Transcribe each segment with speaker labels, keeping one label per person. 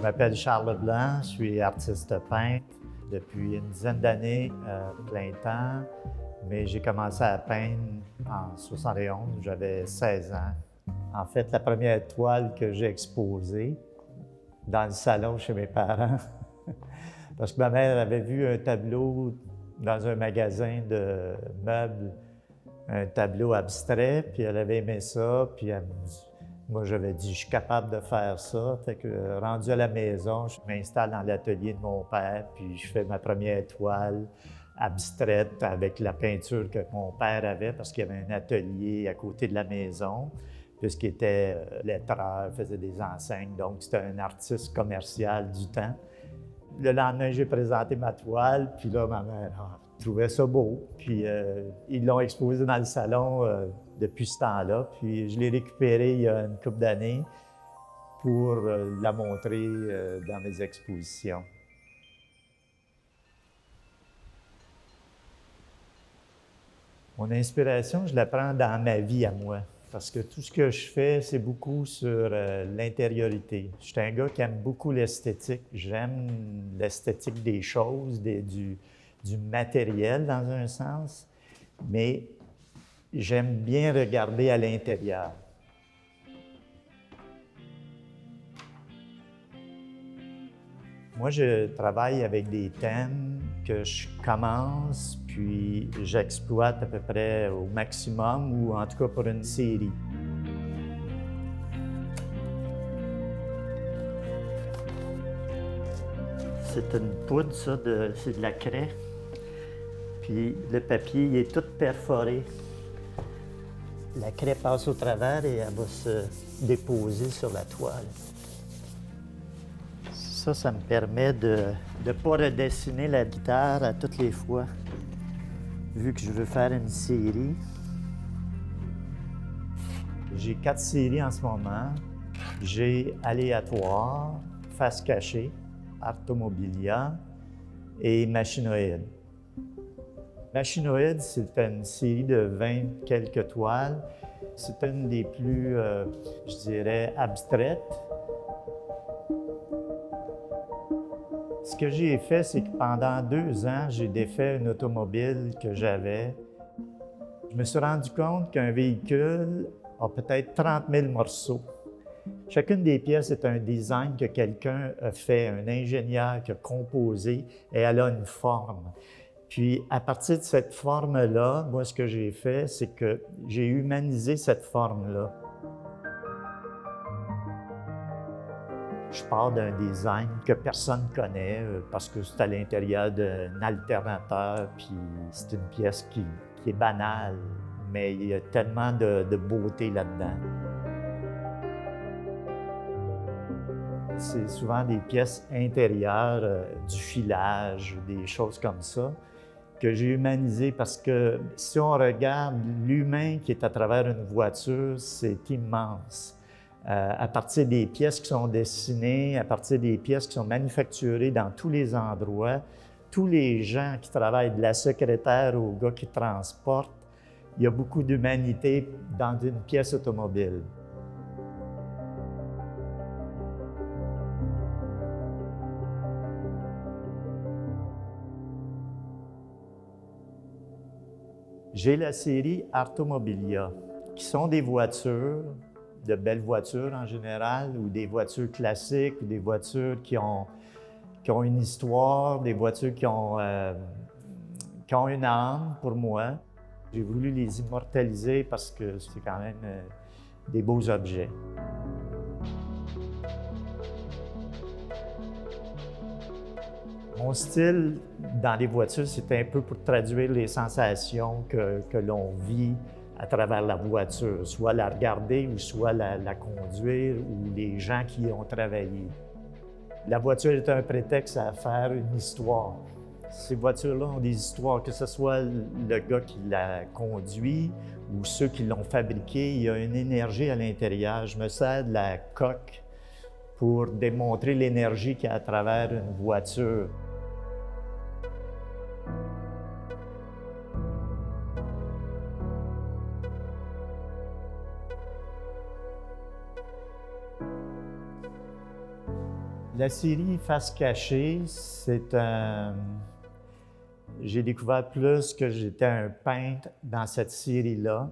Speaker 1: m'appelle Charles Blanc, je suis artiste peintre depuis une dizaine d'années, plein temps, mais j'ai commencé à peindre en 71, j'avais 16 ans. En fait, la première toile que j'ai exposée dans le salon chez mes parents, parce que ma mère avait vu un tableau dans un magasin de meubles, un tableau abstrait, puis elle avait aimé ça, puis moi j'avais dit, je suis capable de faire ça. Fait que rendu à la maison, je m'installe dans l'atelier de mon père, puis je fais ma première toile abstraite avec la peinture que mon père avait, parce qu'il y avait un atelier à côté de la maison, puisqu'il était lettreur, faisait des enseignes, donc c'était un artiste commercial du temps. Le lendemain, j'ai présenté ma toile, puis là, ma mère trouvait ça beau. Puis ils l'ont exposé dans le salon depuis ce temps-là. Puis je l'ai récupéré il y a une couple d'années pour la montrer dans mes expositions. Mon inspiration, je la prends dans ma vie à moi. Parce que tout ce que je fais, c'est beaucoup sur l'intériorité. Je suis un gars qui aime beaucoup l'esthétique. J'aime l'esthétique des choses, du matériel dans un sens, mais j'aime bien regarder à l'intérieur. Moi, je travaille avec des thèmes que je commence, puis j'exploite à peu près au maximum, ou en tout cas pour une série. C'est une poudre, ça, c'est de la craie. Puis le papier, il est tout perforé. La craie passe au travers et elle va se déposer sur la toile. Ça me permet de ne pas redessiner la guitare à toutes les fois. Vu que je veux faire une série. J'ai 4 séries en ce moment. J'ai Aléatoire, Face cachée, Artomobilia et Machinoïde. Machinoïde, c'est une série de 20 quelques toiles. C'est une des plus, je dirais, abstraites. Ce que j'ai fait, c'est que pendant 2 ans, j'ai défait une automobile que j'avais. Je me suis rendu compte qu'un véhicule a peut-être 30 000 morceaux. Chacune des pièces est un design que quelqu'un a fait, un ingénieur qui a composé, et elle a une forme. Puis, à partir de cette forme-là, moi, ce que j'ai fait, c'est que j'ai humanisé cette forme-là. Je pars d'un design que personne ne connaît parce que c'est à l'intérieur d'un alternateur, puis c'est une pièce qui est banale, mais il y a tellement de beauté là-dedans. C'est souvent des pièces intérieures, du filage, des choses comme ça, que j'ai humanisé parce que si on regarde l'humain qui est à travers une voiture, c'est immense. À partir des pièces qui sont dessinées, à partir des pièces qui sont manufacturées dans tous les endroits, tous les gens qui travaillent, de la secrétaire au gars qui transporte, il y a beaucoup d'humanité dans une pièce automobile. J'ai la série Artomobilia, qui sont des voitures, de belles voitures en général, ou des voitures classiques, ou des voitures qui ont une histoire, des voitures qui ont une âme pour moi. J'ai voulu les immortaliser parce que c'est quand même des beaux objets. Mon style dans les voitures, c'est un peu pour traduire les sensations que l'on vit à travers la voiture, soit la regarder ou soit la conduire, ou les gens qui y ont travaillé. La voiture est un prétexte à faire une histoire. Ces voitures-là ont des histoires, que ce soit le gars qui la conduit ou ceux qui l'ont fabriquée, il y a une énergie à l'intérieur. Je me sers de la coque pour démontrer l'énergie qu'il y a à travers une voiture. La série Face cachée, c'est un... J'ai découvert plus que j'étais un peintre dans cette série-là.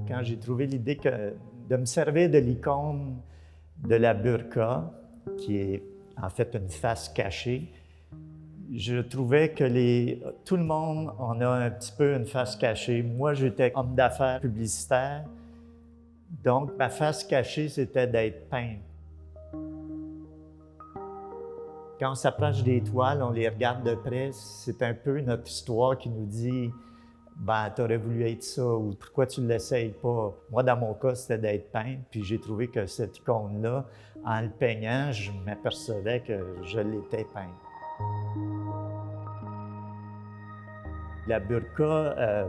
Speaker 1: Quand j'ai trouvé l'idée de me servir de l'icône de la burqa, qui est en fait une face cachée, je trouvais que tout le monde en a un petit peu une face cachée. Moi, j'étais homme d'affaires publicitaire, donc ma face cachée, c'était d'être peintre. Quand on s'approche des toiles, on les regarde de près, c'est un peu notre histoire qui nous dit « ben, t'aurais voulu être ça » ou « pourquoi tu ne l'essayes pas ». Moi, dans mon cas, c'était d'être peintre, puis j'ai trouvé que cette icône-là, en le peignant, je m'apercevais que je l'étais peintre. La burqa,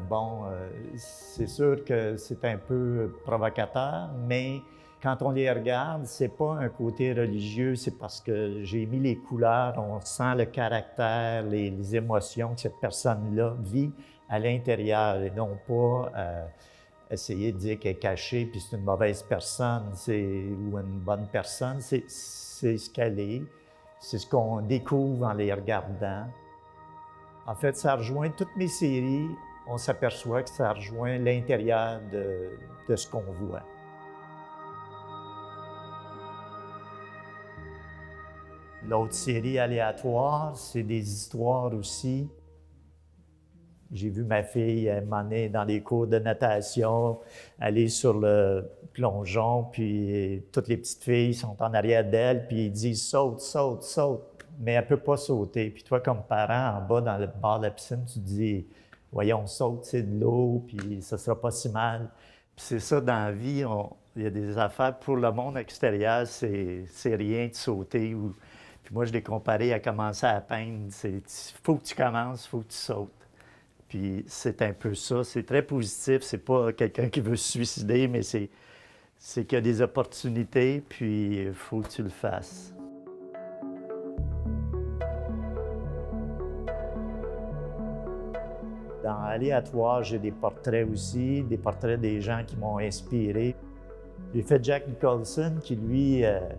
Speaker 1: c'est sûr que c'est un peu provocateur, mais quand on les regarde, c'est pas un côté religieux, c'est parce que j'ai mis les couleurs, on sent le caractère, les émotions que cette personne-là vit à l'intérieur et non pas essayer de dire qu'elle est cachée puis c'est une mauvaise personne ou une bonne personne. C'est ce qu'elle est, c'est ce qu'on découvre en les regardant. En fait, ça rejoint toutes mes séries. On s'aperçoit que ça rejoint l'intérieur de ce qu'on voit. L'autre série aléatoire, c'est des histoires aussi. J'ai vu ma fille, elle m'en est dans les cours de natation, aller sur le plongeon, puis toutes les petites filles sont en arrière d'elle, puis ils disent « saute, saute, saute ». Mais elle ne peut pas sauter. Puis toi, comme parent, en bas, dans le bord de la piscine, tu te dis « voyons, saute, c'est de l'eau, puis ça ne sera pas si mal ». Puis c'est ça, dans la vie, il y a des affaires pour le monde extérieur, c'est rien de sauter. Puis moi, je l'ai comparé à commencer à peindre. Il faut que tu commences, il faut que tu sautes. Puis c'est un peu ça, c'est très positif. C'est pas quelqu'un qui veut se suicider, mais c'est qu'il y a des opportunités, puis il faut que tu le fasses. Dans Aléatoire, j'ai des portraits aussi, des portraits des gens qui m'ont inspiré. J'ai fait Jack Nicholson, qui lui est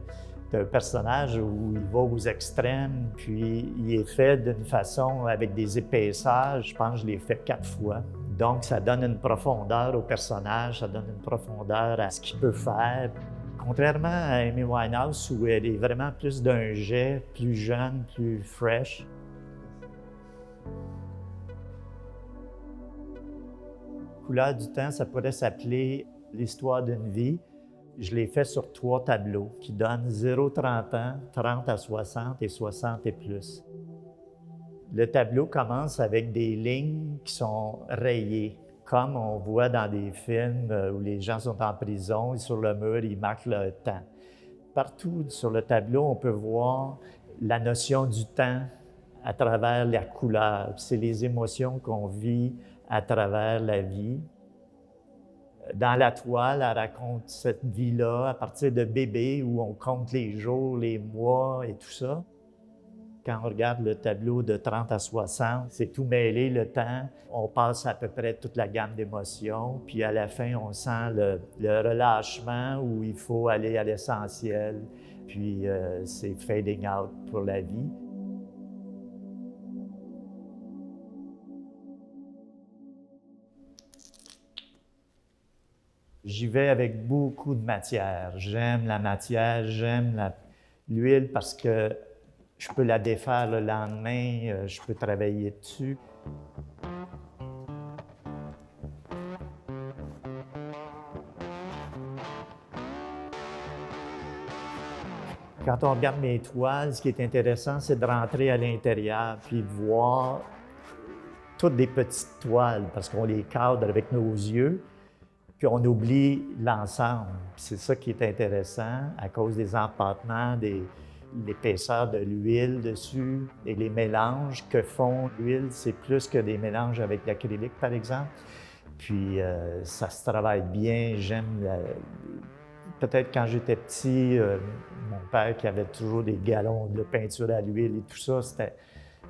Speaker 1: un personnage où il va aux extrêmes, puis il est fait d'une façon avec des épaisseurs. Je pense que je l'ai fait 4 fois. Donc, ça donne une profondeur au personnage, ça donne une profondeur à ce qu'il peut faire. Contrairement à Amy Winehouse, où elle est vraiment plus d'un jet, plus jeune, plus fresh. Couleur du temps, ça pourrait s'appeler l'histoire d'une vie. Je l'ai fait sur 3 tableaux qui donnent 0-30 ans, 30 à 60 et 60 et plus. Le tableau commence avec des lignes qui sont rayées, comme on voit dans des films où les gens sont en prison et sur le mur, ils marquent le temps. Partout sur le tableau, on peut voir la notion du temps à travers la couleur. C'est les émotions qu'on vit à travers la vie. Dans la toile, elle raconte cette vie-là à partir de bébé où on compte les jours, les mois et tout ça. Quand on regarde le tableau de 30 à 60, c'est tout mêlé le temps. On passe à peu près toute la gamme d'émotions, puis à la fin, on sent le relâchement où il faut aller à l'essentiel, puis c'est fading out pour la vie. J'y vais avec beaucoup de matière. J'aime la matière, j'aime l'huile parce que je peux la défaire le lendemain, je peux travailler dessus. Quand on regarde mes toiles, ce qui est intéressant, c'est de rentrer à l'intérieur puis voir toutes des petites toiles parce qu'on les cadre avec nos yeux. Puis on oublie l'ensemble. C'est ça qui est intéressant à cause des empâtements, l'épaisseur de l'huile dessus et les mélanges que font l'huile. C'est plus que des mélanges avec l'acrylique, par exemple. Puis ça se travaille bien. Peut-être quand j'étais petit, mon père qui avait toujours des galons de peinture à l'huile et tout ça, c'était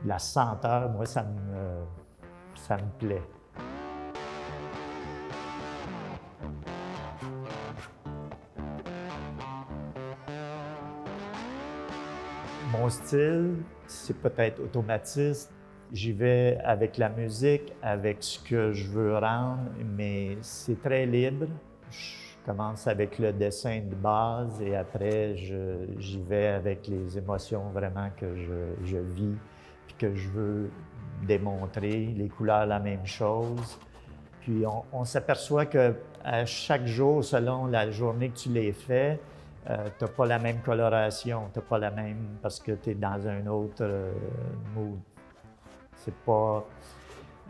Speaker 1: la senteur. Moi, ça me plaît. Mon style, c'est peut-être automatiste. J'y vais avec la musique, avec ce que je veux rendre, mais c'est très libre. Je commence avec le dessin de base et après, j'y vais avec les émotions vraiment que je vis puis que je veux démontrer. Les couleurs, la même chose. Puis on s'aperçoit que à chaque jour, selon la journée que tu les fais, tu n'as pas la même coloration, tu n'as pas la même parce que tu es dans un autre mood. C'est pas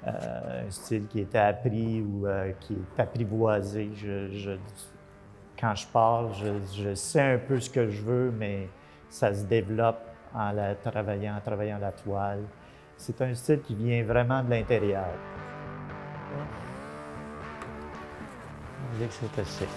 Speaker 1: un style qui est appris ou qui est apprivoisé. Quand je parle, je sais un peu ce que je veux, mais ça se développe en travaillant la toile. C'est un style qui vient vraiment de l'intérieur. Je dirais que c'est assez.